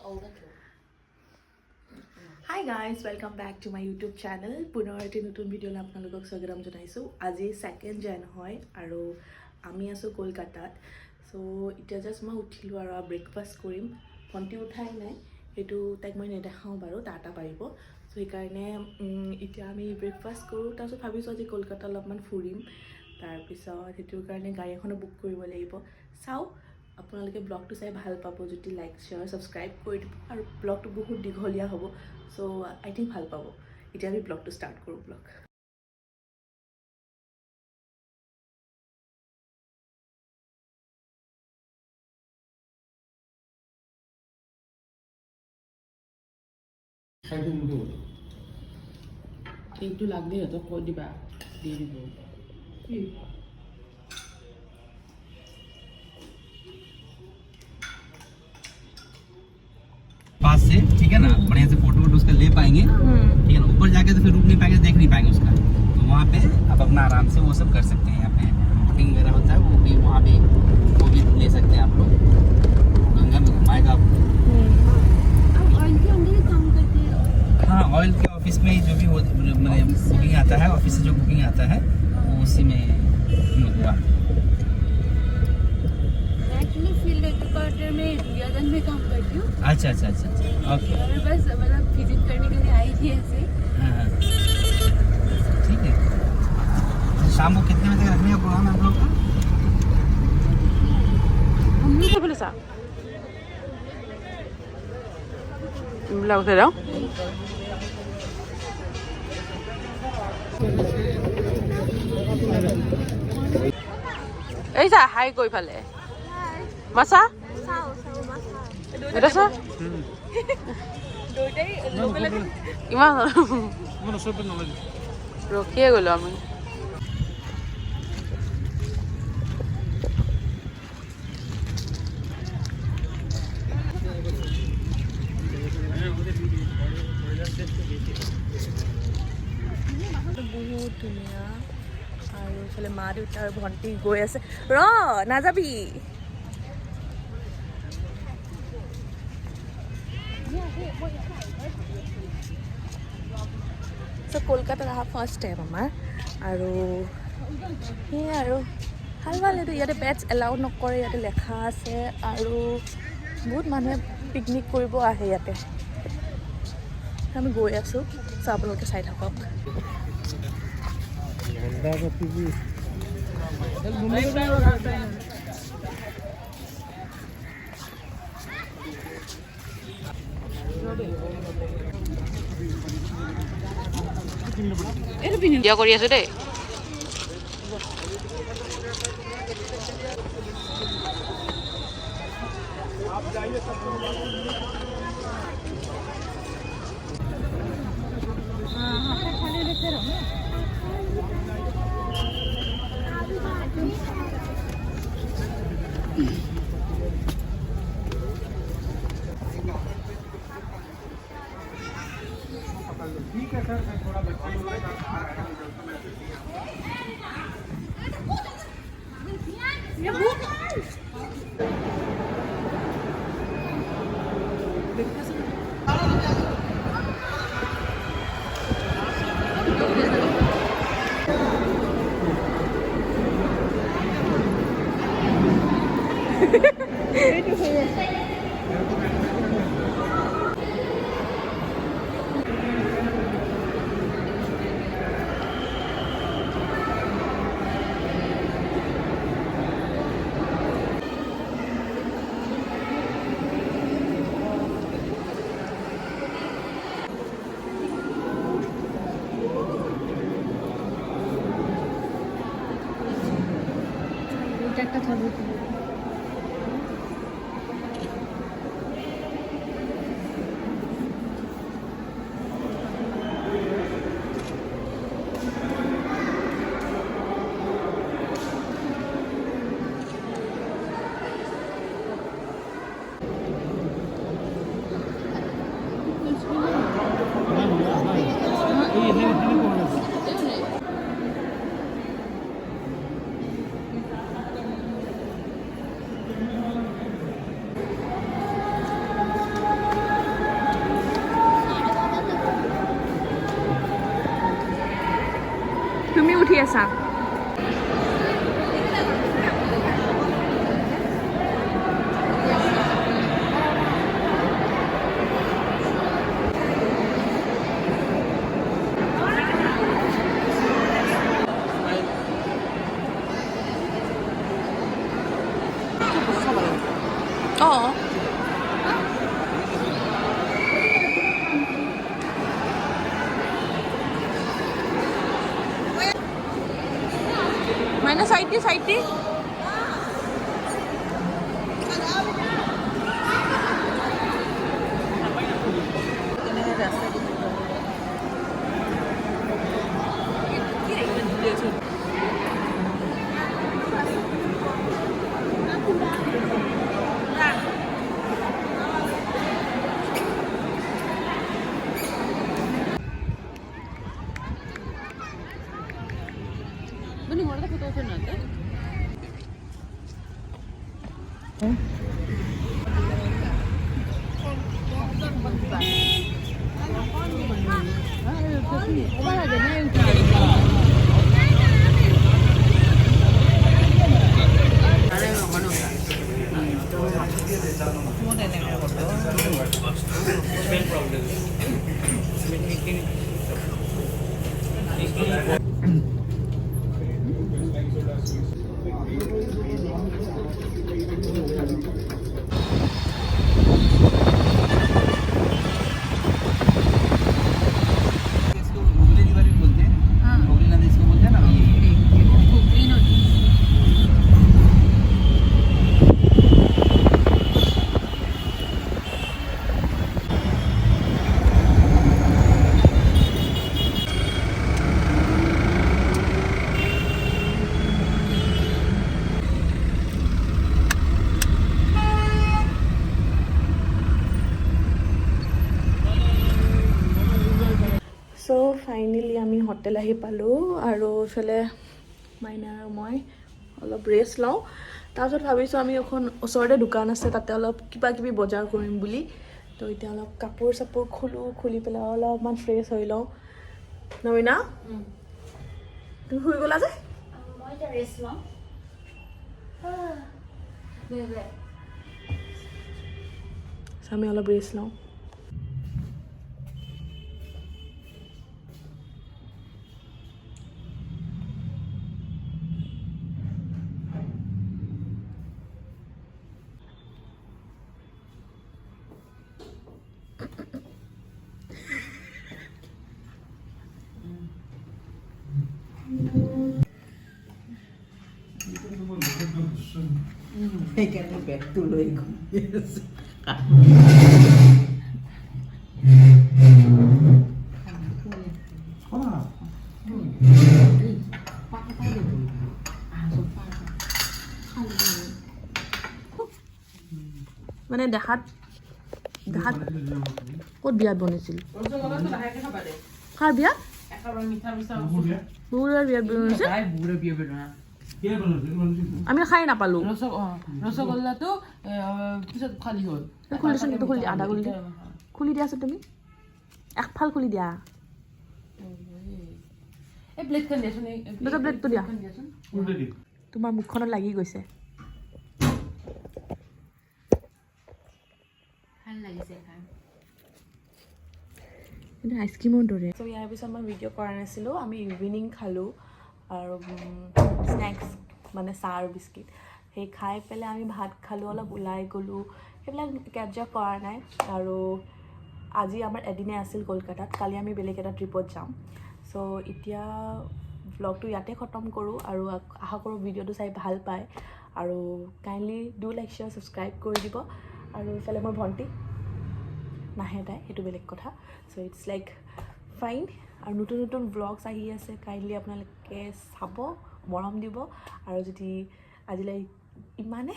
Hi guys, welcome back to my YouTube channel. পুনৰ এটি নতুন ভিডিঅ' লৈ আপোনালোকক স্বাগতম জনাইছোঁ। আজি 2nd Jan হয় আৰু আমি আছোঁ কলকাতাত। সো এতিয়া জাষ্ট মই উঠিলোঁ আৰু ব্ৰেকফাষ্ট কৰিম। ভণ্টি উঠাই নাই, সেইটো তাইক মই নেদেখাওঁ বাৰু, টাটা পাৰিব। সো সেইকাৰণে এতিয়া আমি ব্ৰেকফাষ্ট কৰোঁ। তাৰপিছত ভাবিছোঁ আজি কলকাতা অলপমান ফুৰিম। তাৰপিছত সেইটোৰ কাৰণে গাড়ী এখনো বুক কৰিব লাগিব। চাওঁ আপোনালোকে ব্লগটো চাই ভাল পাব যদি লাইক শ্বেয়াৰ ছাবস্ক্ৰাইব কৰি দিব, আৰু ব্লগটো বহুত দীঘলীয়া হ'ব। সো আই থিংক ভাল পাব। এতিয়া আমি ব্লগটো ষ্টাৰ্ট কৰোঁ। ব্লগ এইটো লাগলে সিহঁতক কৈ দিবা, দি দিব। पास से, ठीक है ना, बढ़िया से फोटो वोटो उसका ले पाएंगे, ठीक है ना। ऊपर जाके तो फिर रुक नहीं पाएंगे, देख नहीं पाएंगे उसका। तो वहाँ पे आप अपना आराम से वो सब कर सकते हैं। यहाँ पे बोटिंग वगैरह होता है, वो भी वहाँ भी वो भी ले सकते हैं आप लोग। गंगा में घुमाएगा आपको। ऑयल के अंदर ही काम करते हैं। हाँ, ऑयल के ऑफिस में जो भी मैंने बुकिंग आता है, ऑफिस से जो बुकिंग आता है वो उसी में हुआ। एक्चुअली फील्ड हेडक्वार्टर में दुर्योधन में काम करती हूँ। अच्छा अच्छा अच्छा अच्छा, ओके। और बस मतलब विजिट करने के लिए आई थी ऐसे। हाँ, ठीक है। शाम को कितने बजे तक रखने का प्रोग्राम है आप लोग का? মম্মি কে বলেছা এইবিলাক উঠাই দাও। এই যা হাই গৈ ফালে মাছা এটা চা ইমান ৰখিয়ে গ'লো আমি। বহুত ধুনীয়া। আৰু এইফালে মা দেউতা আৰু ভণ্টি গৈ আছে। ৰ নাযাবি। কলকাতাত অহা ফাৰ্ষ্ট টাইম আমাৰ, আৰু সেয়াই আৰু ভাল ভাল। এইটো ইয়াতে পেটছ এলাউ নকৰে, ইয়াতে লেখা আছে। আৰু বহুত মানুহে পিকনিক কৰিব আহে ইয়াতে। আমি গৈ আছোঁ, চাওঁ আপোনালোকে চাই থাকক। ভিডিঅ' কৰি আছো দেই। ठीक है सर, मैं थोड़ा बच्चे लोग একটা ছবি আছা Oh. Mana side di side di? So finally আমি হোটেল আহি পালোঁ আৰু ইফালে মাইনা আৰু মই অলপ ৰেষ্ট লওঁ তাৰপিছত ভাবিছোঁ আমি এখন ওচৰতে দোকান আছে তাতে অলপ কিবা কিবি বজাৰ কৰিম বুলি তো এতিয়া অলপ কাপোৰ চাপোৰ খুলি পেলাই অলপমান ফ্ৰেছ হৈ লওঁ নমিনা তুমি শুই গ'লা যে মই এতিয়া ৰেষ্ট লওঁ আমি অলপ ৰেষ্ট লওঁ সেইকাৰণে বেগটো লৈ ঘূৰি আছে মানে দেখাত ক'ত বিয়াত বনাইছিল কাৰ বিয়াত বহুৰৰ বিয়াত বনাইছিল আমি খাই নাপালোঁ ৰসগোল্লাটো পিছত খালী হ'ল খুলিচোন কিন্তু খুলি আধা খুলি খুলি দিয়াচোন তুমি একফাল খুলি দিয়া এই প্লেটখন দিয়াচোন দুটা প্লেটটো দিয়া তোমাৰ মুখখনত লাগি গৈছে ভাল লাগিছে খাই কিন্তু আইচক্ৰীমৰ দৰে চ' ইয়াৰ পিছত মই ভিডিঅ' কৰা নাছিলোঁ আমি ইভিনিং খালোঁ আৰু স্নেক্স মানে চাহ আৰু বিস্কিট সেই খাই পেলাই আমি ভাত খালোঁ অলপ ওলাই গ'লোঁ সেইবিলাক কেপচাৰ কৰা নাই আৰু আজি আমাৰ এদিনে আছিল কলকাতাত কালি আমি বেলেগ এটা ট্ৰিপত যাম চ' এতিয়া ব্লগটো ইয়াতে খতম কৰোঁ আৰু আশা কৰোঁ ভিডিঅ'টো চাই ভাল পায় আৰু kindly do like share subscribe কৰি দিব আৰু ইফালে মোৰ ভণ্টি নাহে তাই সেইটো বেলেগ কথা চ' ইটছ লাইক ফাইন আৰু নতুন নতুন ব্লগছ আহি আছে কাইণ্ডলি আপোনালোকে চাব মৰম দিব আৰু যদি আজিলৈ ইমানে